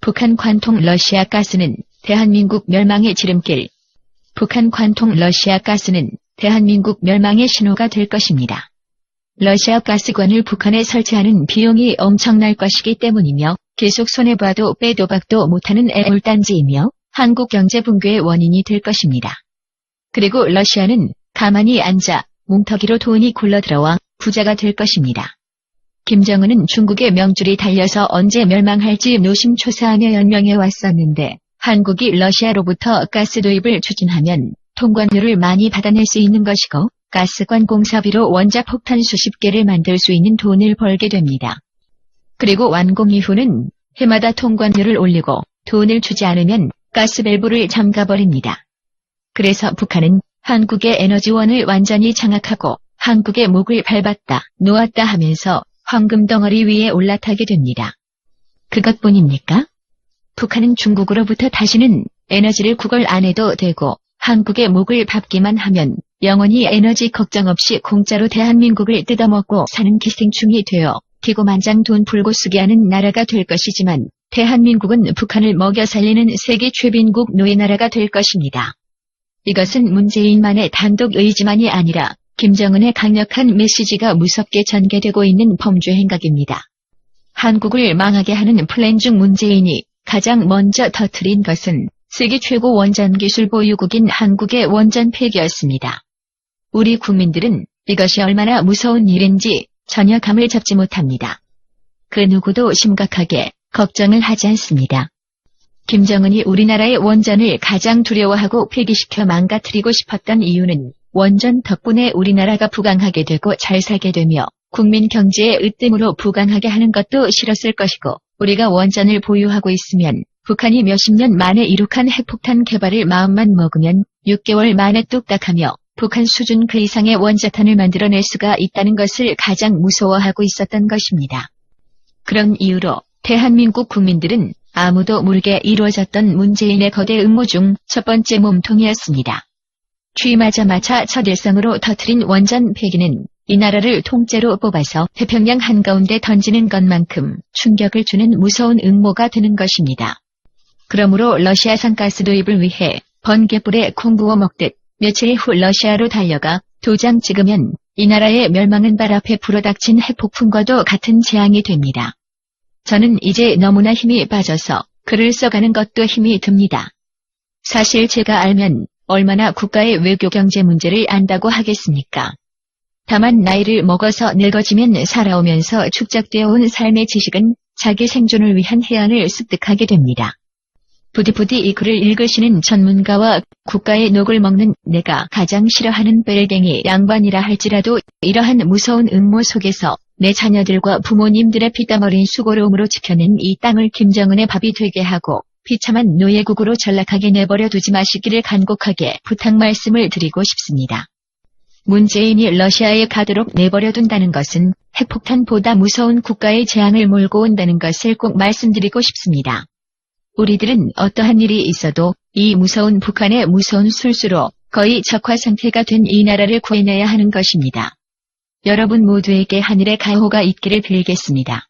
북한 관통 러시아 가스는 대한민국 멸망의 지름길. 북한 관통 러시아 가스는 대한민국 멸망의 신호가 될 것입니다. 러시아 가스관을 북한에 설치하는 비용이 엄청날 것이기 때문이며 계속 손해봐도 빼도 박도 못하는 애물단지이며 한국 경제 붕괴의 원인이 될 것입니다. 그리고 러시아는 가만히 앉아 뭉터기로 돈이 굴러들어와 부자가 될 것입니다. 김정은은 중국의 명줄이 달려서 언제 멸망할지 노심초사하며 연명해 왔었는데 한국이 러시아로부터 가스 도입을 추진하면 통관료를 많이 받아낼 수 있는 것이고 가스관 공사비로 원자폭탄 수십 개를 만들 수 있는 돈을 벌게 됩니다. 그리고 완공 이후는 해마다 통관료를 올리고 돈을 주지 않으면 가스 밸브를 잠가버립니다. 그래서 북한은 한국의 에너지원을 완전히 장악하고 한국의 목을 밟았다 놓았다 하면서 황금 덩어리 위에 올라타게 됩니다. 그것뿐입니까? 북한은 중국으로부터 다시는 에너지를 구걸 안 해도 되고 한국의 목을 밟기만 하면 영원히 에너지 걱정 없이 공짜로 대한민국을 뜯어먹고 사는 기생충이 되어 기고만장 돈 풀고 쓰게 하는 나라가 될 것이지만 대한민국은 북한을 먹여 살리는 세계 최빈국 노예나라가 될 것입니다. 이것은 문재인만의 단독 의지만이 아니라 김정은의 강력한 메시지가 무섭게 전개되고 있는 범죄 행각입니다. 한국을 망하게 하는 플랜 중 문재인이 가장 먼저 터뜨린 것은 세계 최고 원전 기술 보유국인 한국의 원전 폐기였습니다. 우리 국민들은 이것이 얼마나 무서운 일인지 전혀 감을 잡지 못합니다. 그 누구도 심각하게 걱정을 하지 않습니다. 김정은이 우리나라의 원전을 가장 두려워하고 폐기시켜 망가뜨리고 싶었던 이유는 원전 덕분에 우리나라가 부강하게 되고 잘 살게 되며 국민 경제의 으뜸으로 부강하게 하는 것도 싫었을 것이고 우리가 원전을 보유하고 있으면 북한이 몇십 년 만에 이룩한 핵폭탄 개발을 마음만 먹으면 6개월 만에 뚝딱하며 북한 수준 그 이상의 원자탄을 만들어낼 수가 있다는 것을 가장 무서워하고 있었던 것입니다. 그런 이유로 대한민국 국민들은 아무도 모르게 이루어졌던 문재인의 거대 음모 중 첫 번째 몸통이었습니다. 취임하자마자 첫 일성으로 터뜨린 원전 폐기는 이 나라를 통째로 뽑아서 태평양 한가운데 던지는 것만큼 충격을 주는 무서운 음모가 되는 것입니다. 그러므로 러시아산 가스 도입을 위해 번갯불에 콩 부어 먹듯 며칠 후 러시아로 달려가 도장 찍으면 이 나라의 멸망은 발 앞에 불어닥친 핵폭풍과도 같은 재앙이 됩니다. 저는 이제 너무나 힘이 빠져서 글을 써가는 것도 힘이 듭니다. 사실 제가 알면 얼마나 국가의 외교 경제 문제를 안다고 하겠습니까? 다만 나이를 먹어서 늙어지면 살아오면서 축적되어 온 삶의 지식은 자기 생존을 위한 해안을 습득하게 됩니다. 부디부디 이 글을 읽으시는 전문가와 국가의 녹을 먹는 내가 가장 싫어하는 빨갱이 양반이라 할지라도 이러한 무서운 음모 속에서 내 자녀들과 부모님들의 피땀 어린 수고로움으로 지켜낸 이 땅을 김정은의 밥이 되게 하고 비참한 노예국으로 전락하게 내버려 두지 마시기를 간곡하게 부탁 말씀을 드리고 싶습니다. 문재인이 러시아에 가도록 내버려 둔다는 것은 핵폭탄보다 무서운 국가의 재앙을 몰고 온다는 것을 꼭 말씀드리고 싶습니다. 우리들은 어떠한 일이 있어도 이 무서운 북한의 무서운 술수로 거의 적화 상태가 된 이 나라를 구해내야 하는 것입니다. 여러분 모두에게 하늘의 가호가 있기를 빌겠습니다.